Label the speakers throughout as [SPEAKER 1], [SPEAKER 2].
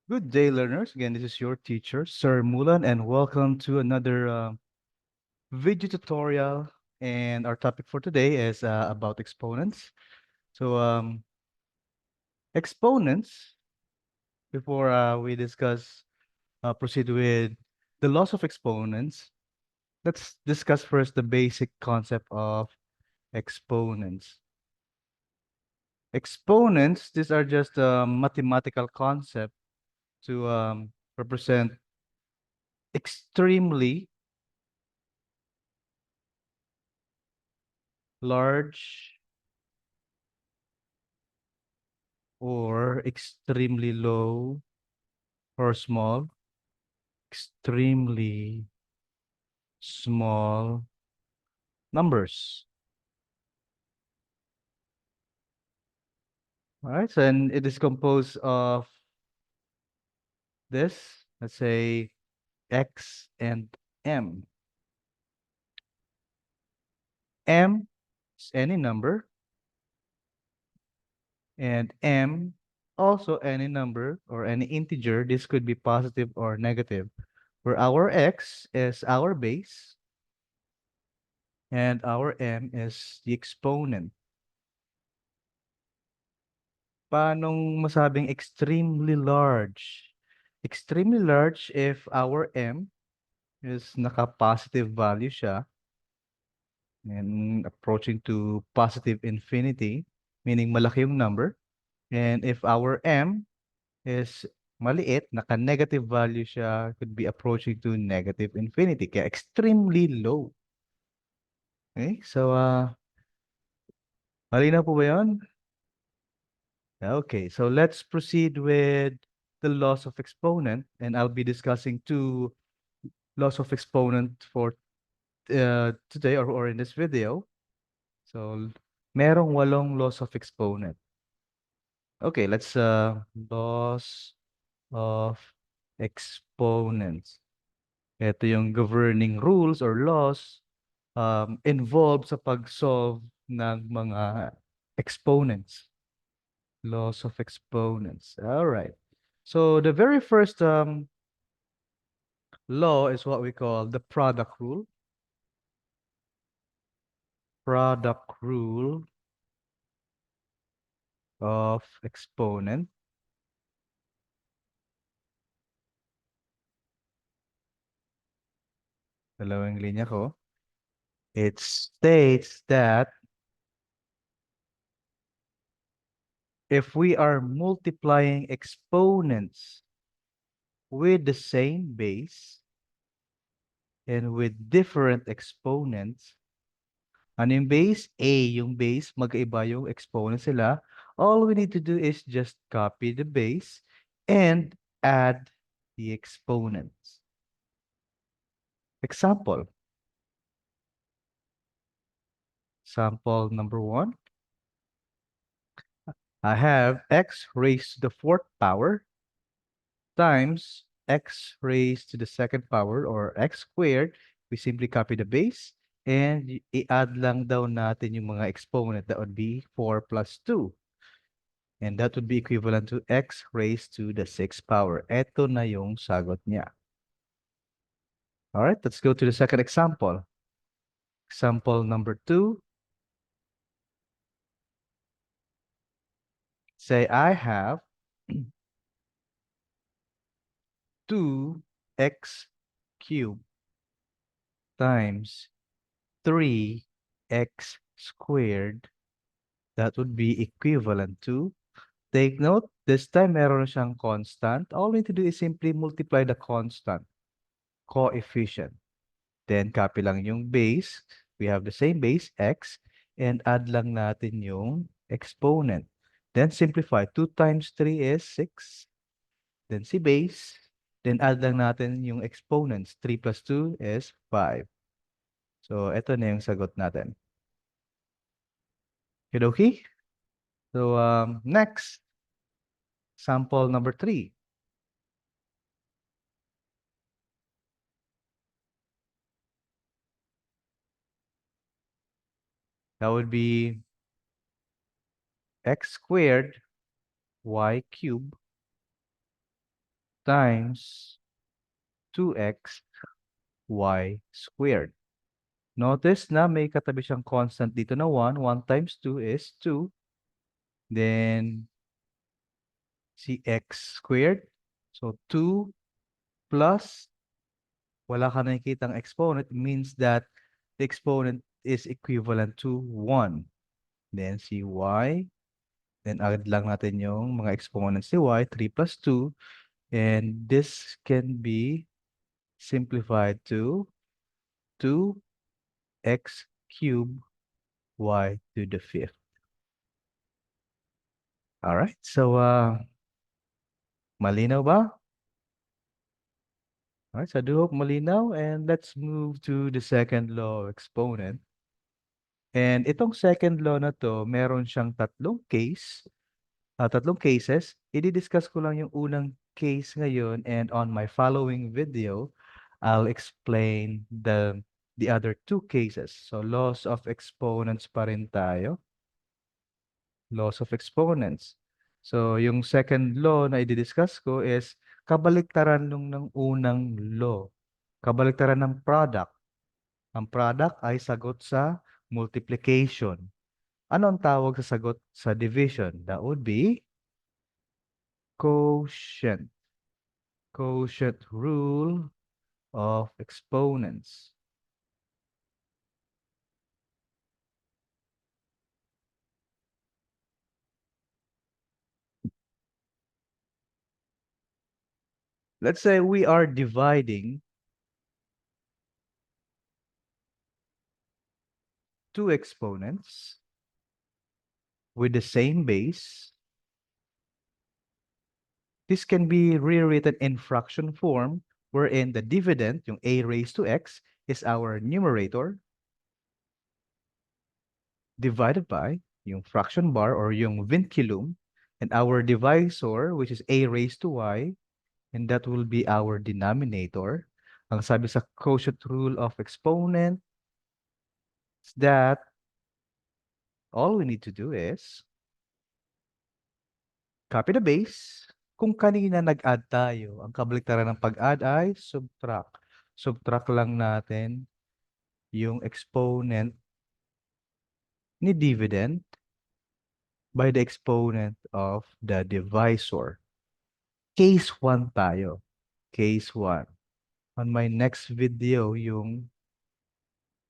[SPEAKER 1] Good day, learners. Again, this is your teacher, Sir Mulan, and welcome to another video tutorial. And our topic for today is about exponents. So, exponents, before we proceed with the laws of exponents, let's discuss first the basic concept of exponents. Exponents, these are just a mathematical concept to represent extremely large or extremely low or small, extremely small numbers. All right, so and it is composed of this, let's say x and m. M is any number, and m also any number or any integer. This could be positive or negative, where our x is our base and our m is the exponent. Paanong masabing extremely large? Extremely large if our m is naka-positive value siya and approaching to positive infinity, meaning malaki yung number. And if our m is maliit, naka-negative value siya, could be approaching to negative infinity. Kaya extremely low. Okay? So, malinaw po ba yun? Okay, so let's proceed with the laws of exponent, and I'll be discussing two laws of exponent for today or in this video. So, merong 8 laws of exponent. Okay, let's laws of exponents. Ito yung governing rules or laws involved sa pag-solve ng mga exponents. Laws of exponents. All right. So the very first law is what we call the product rule. Product rule of exponent. Dalawang linya ko. It states that if we are multiplying exponents with the same base and with different exponents, ano yung base? A yung base, magkaiba yung exponent sila. All we need to do is just copy the base and add the exponents. Example. Sample number 1. I have x raised to the 4th power times x raised to the 2nd power or x squared. We simply copy the base and i-add lang daw natin yung mga exponent. That would be 4 plus 2. And that would be equivalent to x raised to the 6th power. Ito na yung sagot niya. All right, let's go to the second example. Example number 2. Say I have 2x cubed times 3x squared. That would be equivalent to, take note, this time meron siyang constant. All we need to do is simply multiply the constant coefficient. Then copy lang yung base. We have the same base, x, and add lang natin yung exponent. Then simplify. 2 times 3 is 6. Then si base. Then add lang natin yung exponents. 3 plus 2 is 5. So, ito na yung sagot natin. Okay? So, next. Sample number 3. That would be x squared y cubed times 2x y squared. Notice na may katabi siyang constant dito na 1. 1 times 2 is 2. Then, si x squared. So, 2 plus, wala ka nakikitang exponent, means that the exponent is equivalent to 1. Then, si y. Then, add lang natin yung mga exponents ni y. 3 plus 2. And this can be simplified to 2x cubed y to the 5th. All right. So, malinaw ba? All right. So, I do hope malinaw. And let's move to the second law of exponent. And itong second law na to, meron siyang tatlong cases. I-discuss ko lang yung unang case ngayon, and on my following video, I'll explain the other two cases. So, laws of exponents pa rin tayo. Laws of exponents. So, yung second law na i-discuss ko is kabaliktaran ng unang law. Kabaliktaran ng product. Ang product ay sagot sa multiplication. Ano ang tawag sa sagot sa division? That would be quotient. Quotient rule of exponents. Let's say we are dividing two exponents with the same base. This can be rewritten in fraction form, wherein the dividend, yung a raised to x, is our numerator, divided by yung fraction bar or yung vinculum, and our divisor, which is a raised to y, and that will be our denominator. Ang sabi sa quotient rule of exponent is that all we need to do is copy the base. Kung kanina nag-add tayo, ang kabaliktaran ng pag-add ay subtract. Subtract lang natin yung exponent ni dividend by the exponent of the divisor. Case 1 tayo. Case 1. On my next video, yung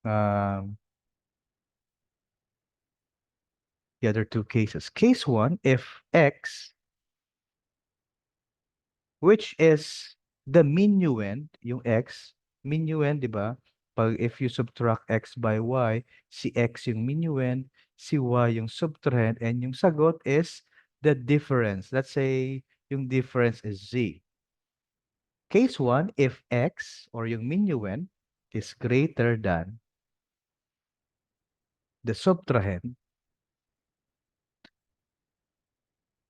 [SPEAKER 1] the other two cases. Case 1, if x, which is the minuend, yung x, minuend, di ba? Pag if you subtract x by y, si x yung minuend, si y yung subtrahend, and yung sagot is the difference. Let's say yung difference is z. Case 1, if x or yung minuend is greater than the subtrahend,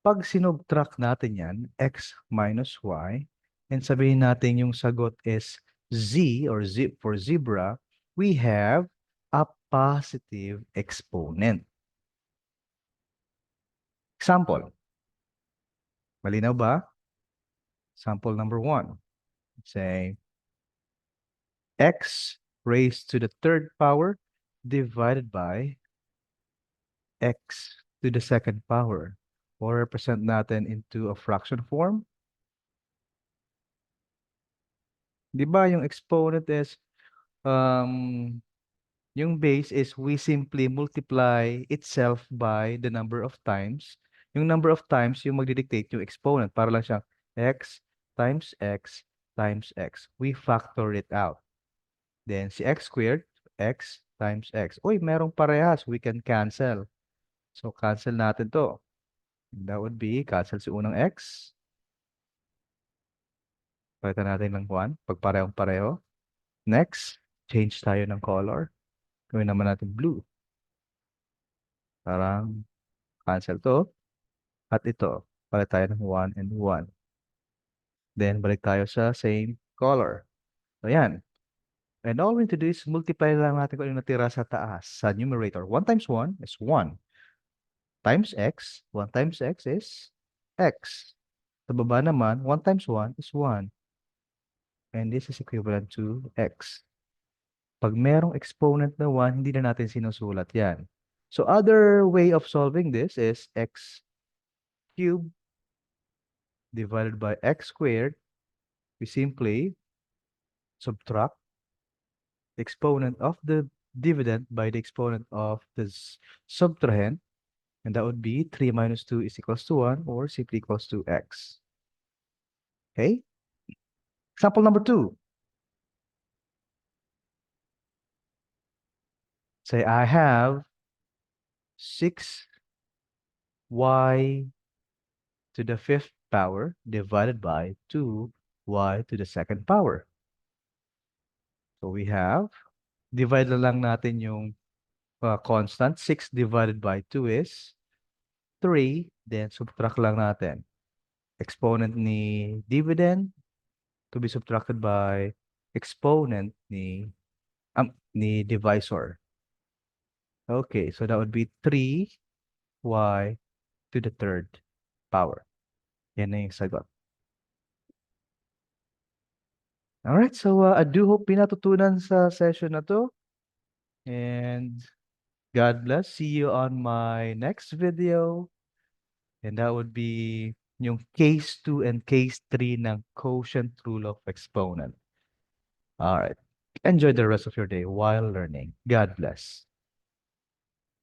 [SPEAKER 1] pag sinubtract natin yan, x minus y, and sabihin natin yung sagot is z or z for zebra, we have a positive exponent. Example. Malinaw ba? Sample number 1. Say, x raised to the third power divided by x to the second power. Or represent natin into a fraction form. Di ba yung exponent is, yung base is we simply multiply itself by the number of times. Yung number of times yung magdidictate yung exponent. Para lang siyang x times x times x. We factor it out. Then si x squared, x times x. Uy, merong parehas. We can cancel. So, cancel natin to. That would be, cancel si unang x. Palitan natin ng 1. Pag parehong-pareho. Next, change tayo ng color. Gawin naman natin blue. Parang cancel to. At ito, palit tayo ng 1 and 1. Then, balik tayo sa same color. So, yan. And all we need to do is multiply lang natin kung ano natira sa taas, sa numerator. 1 times 1 is 1. Times x. 1 times x is x. Sa baba naman, 1 times 1 is 1. And this is equivalent to x. Pag merong exponent na 1, hindi na natin sinusulat yan. So other way of solving this is x cubed divided by x squared. We simply subtract the exponent of the dividend by the exponent of the subtrahend. And that would be 3 minus 2 is equals to 1 or simply equals to x. Okay? Example number 2. Say I have 6y to the 5th power divided by 2y to the 2nd power. So we have, divide na lang natin yung constant. 6 divided by 2 is 3. Then subtract lang natin. Exponent ni dividend to be subtracted by exponent ni divisor. Okay, so that would be 3y to the 3rd power. Yan na yung sagot. Alright, so I do hope pinatutunan sa session na to. And God bless. See you on my next video. And that would be yung case 2 and case 3 ng quotient rule of exponent. Alright. Enjoy the rest of your day while learning. God bless.